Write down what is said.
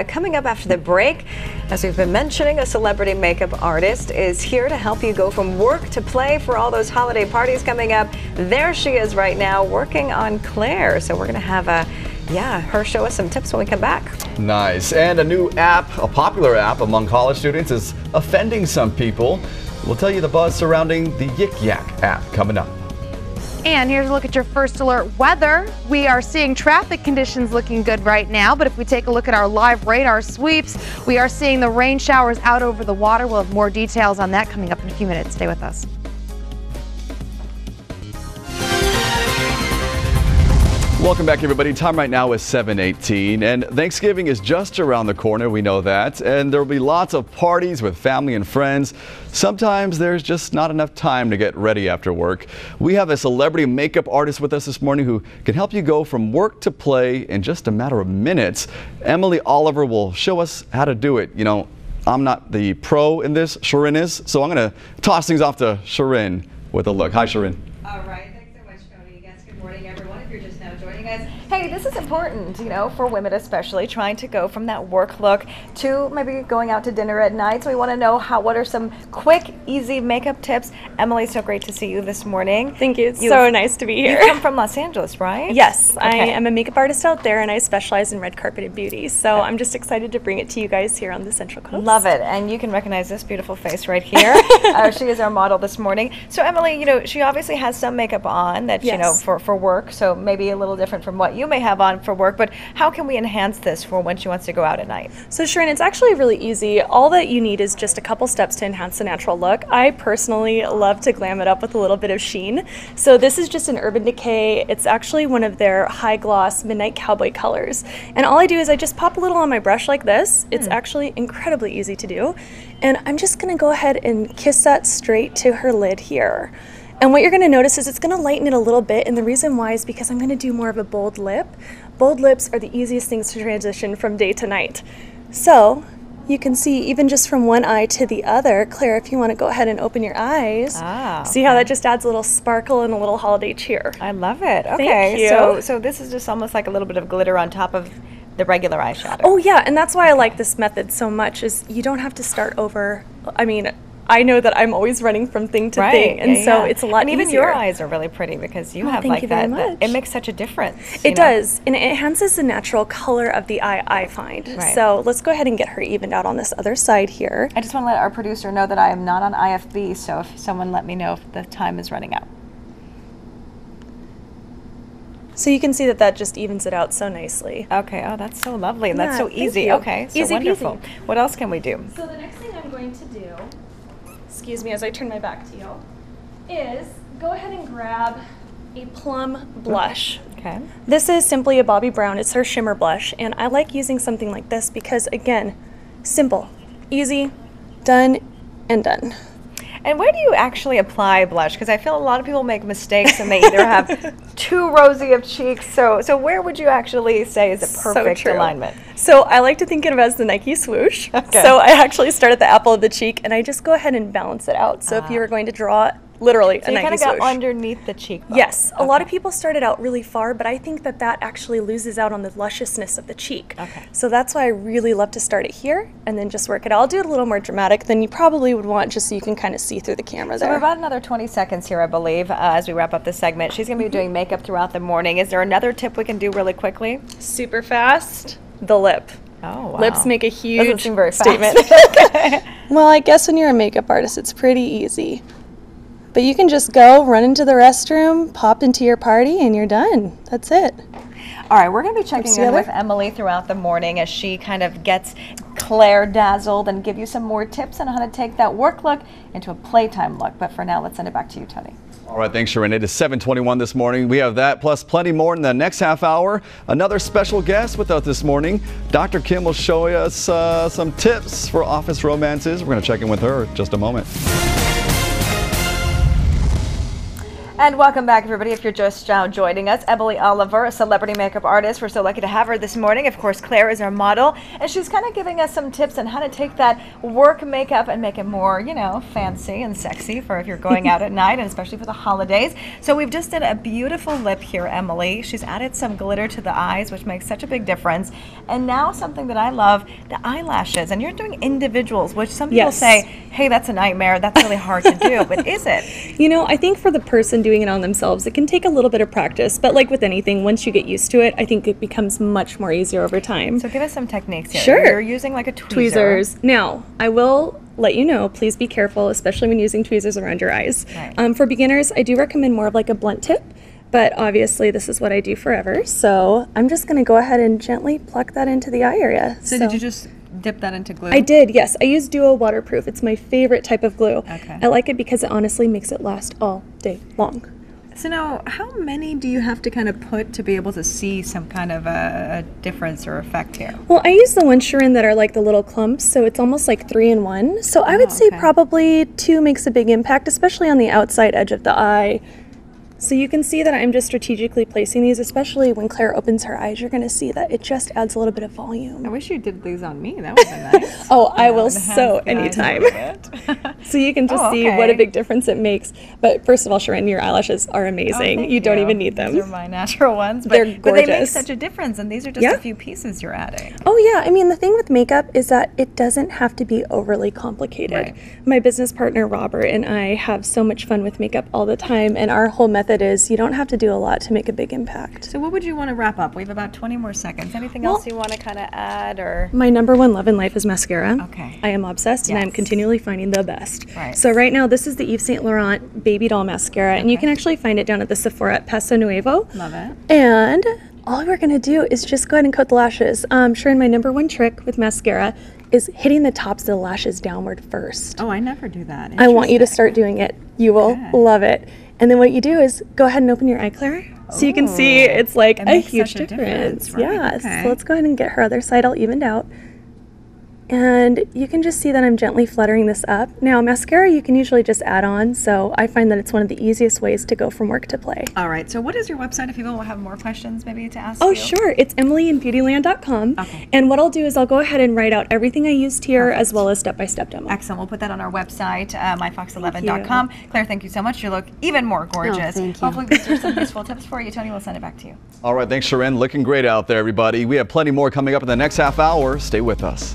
Coming up after the break, as we've been mentioning, a celebrity makeup artist is here to help you go from work to play for all those holiday parties coming up. There she is right now working on Claire. So we're going to have her show us some tips when we come back. Nice. And a new app, a popular app among college students, is offending some people. We'll tell you the buzz surrounding the Yik Yak app coming up. And here's a look at your first alert weather. We are seeing traffic conditions looking good right now, but if we take a look at our live radar sweeps, we are seeing the rain showers out over the water. We'll have more details on that coming up in a few minutes. Stay with us. Welcome back, everybody. Time right now is 7:18, and Thanksgiving is just around the corner. We know that, and there will be lots of parties with family and friends. Sometimes there's just not enough time to get ready after work. We have a celebrity makeup artist with us this morning who can help you go from work to play in just a matter of minutes. Emily Oliver will show us how to do it. You know, I'm not the pro in this, Sharon is, so I'm going to toss things off to Sharon with a look. Hi, Sharon. All right. Good morning, everyone. If you're just now joining us, hey, this is important, you know, for women especially, trying to go from that work look to maybe going out to dinner at night. So we want to know what are some quick, easy makeup tips. Emily, so great to see you this morning. Thank you. It's so nice to be here. You come from Los Angeles, right? Yes, okay. I am a makeup artist out there, and I specialize in red carpeted beauty. So I'm just excited to bring it to you guys here on the Central Coast. Love it. And you can recognize this beautiful face right here. She is our model this morning. So Emily, you know, she obviously has some makeup on that, you know, for work. So maybe a little different from what you may have on for work, but how can we enhance this for when she wants to go out at night? So Sharon, it's actually really easy. All that you need is just a couple steps to enhance the natural look. I personally love to glam it up with a little bit of sheen. So this is just an Urban Decay. It's actually one of their high gloss midnight cowboy colors. And all I do is I just pop a little on my brush like this. It's actually incredibly easy to do. And I'm just gonna go ahead and kiss that straight to her lid here. And what you're going to notice is it's going to lighten it a little bit, and the reason why is because I'm going to do more of a bold lip. Bold lips are the easiest things to transition from day to night. So you can see even just from one eye to the other. Claire, if you want to go ahead and open your eyes, see how that just adds a little sparkle and a little holiday cheer. I love it. Okay, thank you. So this is just almost like a little bit of glitter on top of the regular eyeshadow. Oh yeah, and that's why I like this method so much, is you don't have to start over. I mean, I know that I'm always running from thing to thing, and so it's a lot easier. And even your eyes are really pretty because you have like that. It makes such a difference. It does, and it enhances the natural color of the eye, I find. So let's go ahead and get her evened out on this other side here. I just want to let our producer know that I am not on IFB, so if someone let me know if the time is running out. So you can see that that just evens it out so nicely. Okay, oh, that's so lovely, and that's so easy. Okay, so easy wonderful. peasy. What else can we do? So the next thing I'm going to do, excuse me as I turn my back to you, is go ahead and grab a plum blush. Okay. This is simply a Bobbi Brown. It's her shimmer blush, and I like using something like this because, again, simple, easy, done, and done. And where do you actually apply blush? Because I feel a lot of people make mistakes and they either have too rosy of cheeks. So where would you actually say is a perfect alignment? So I like to think of it as the Nike swoosh. Okay. So I actually start at the apple of the cheek and I just go ahead and balance it out. So if you were going to draw literally a Nike swoosh. So you kind of go underneath the cheekbone. Yes. A lot of people started out really far, but I think that that actually loses out on the lusciousness of the cheek. Okay. So that's why I really love to start it here and then just work it out. I'll do it a little more dramatic than you probably would want, just so you can kind of see through the camera there. So we're about another 20 seconds here, I believe, as we wrap up this segment. She's going to be doing makeup throughout the morning. Is there another tip we can do really quickly? Super fast. The lip. Oh, wow. Lips make a huge Doesn't seem very statement. fast. Well, I guess when you're a makeup artist, it's pretty easy. But you can just go, run into the restroom, pop into your party, and you're done. That's it. All right, we're going to be checking in with Emily throughout the morning as she kind of gets Claire dazzled and give you some more tips on how to take that work look into a playtime look. But for now, let's send it back to you, Tony. All right, thanks, Sharon. It is 7:21 this morning. We have that plus plenty more in the next half hour. Another special guest with us this morning. Dr. Kim will show us some tips for office romances. We're going to check in with her in just a moment. And welcome back, everybody. If you're just now joining us, Emily Oliver, a celebrity makeup artist. We're so lucky to have her this morning. Of course, Claire is our model, and she's kind of giving us some tips on how to take that work makeup and make it more, you know, fancy and sexy for if you're going out at night, and especially for the holidays. So we've just did a beautiful lip here, Emily. She's added some glitter to the eyes, which makes such a big difference. And now something that I love, the eyelashes. And you're doing individuals, which some people say, hey, that's a nightmare. That's really hard to do. But is it? You know, I think for the person doing it on themselves, it can take a little bit of practice, but like with anything, once you get used to it, I think it becomes much more easier over time. So give us some techniques here. Sure. You're using like a tweezer. Tweezers. Now, I will let you know, please be careful, especially when using tweezers around your eyes. Right. For beginners, I do recommend more of like a blunt tip, but obviously this is what I do forever. So I'm just going to go ahead and gently pluck that into the eye area. So did you just dip that into glue? I did, yes. I use Duo Waterproof. It's my favorite type of glue. Okay. I like it because it honestly makes it last all day long. So now, how many do you have to kind of put to be able to see some kind of a difference or effect here? Well, I use the ones, Sharon, that are like the little clumps, so it's almost like 3 in 1. So I would say okay. probably 2 makes a big impact, especially on the outside edge of the eye. So you can see that I'm just strategically placing these, especially when Claire opens her eyes, you're going to see that it just adds a little bit of volume. I wish you did these on me. That would be nice. Oh, I will enhance sew the eyes a anytime. little bit. So you can just see what a big difference it makes. But first of all, Sharon, your eyelashes are amazing. Thank you don't even need them. These are my natural ones, but, They're but they make gorgeous. such a difference, and these are just a few pieces you're adding. Oh yeah, I mean the thing with makeup is that it doesn't have to be overly complicated. Right. My business partner Robert and I have so much fun with makeup all the time, and our whole method is you don't have to do a lot to make a big impact. So what would you want to wrap up? We have about 20 more seconds. Anything else you want to kind of add, or? My number one love in life is mascara. Okay. I am obsessed and I'm Yes. continually finding the best. Right. So right now this is the Yves Saint Laurent Baby Doll Mascara, and you can actually find it down at the Sephora at Paso Nuevo. Love it. And all we're gonna do is just go ahead and coat the lashes. Sharon, my number one trick with mascara is hitting the tops of the lashes downward first. Oh, I never do that. I want you to start doing it. You will love it. And then what you do is go ahead and open your eye, Claire. So you can see it's like It a makes huge such a difference. difference, right? Yes. Okay. So let's go ahead and get her other side all evened out. And you can just see that I'm gently fluttering this up. Now, mascara you can usually just add on, so I find that it's one of the easiest ways to go from work to play. All right. So what is your website if people will have more questions maybe to ask Oh, you? sure. It's emilyinbeautyland.com. Okay. And what I'll do is I'll go ahead and write out everything I used here as well as step-by-step demo. Excellent. We'll put that on our website, myfox11.com. Claire, thank you so much. You look even more gorgeous. thank you. Hopefully these are some useful tips for you. Tony, we'll send it back to you. All right, thanks, Sharon. Looking great out there, everybody. We have plenty more coming up in the next half hour. Stay with us.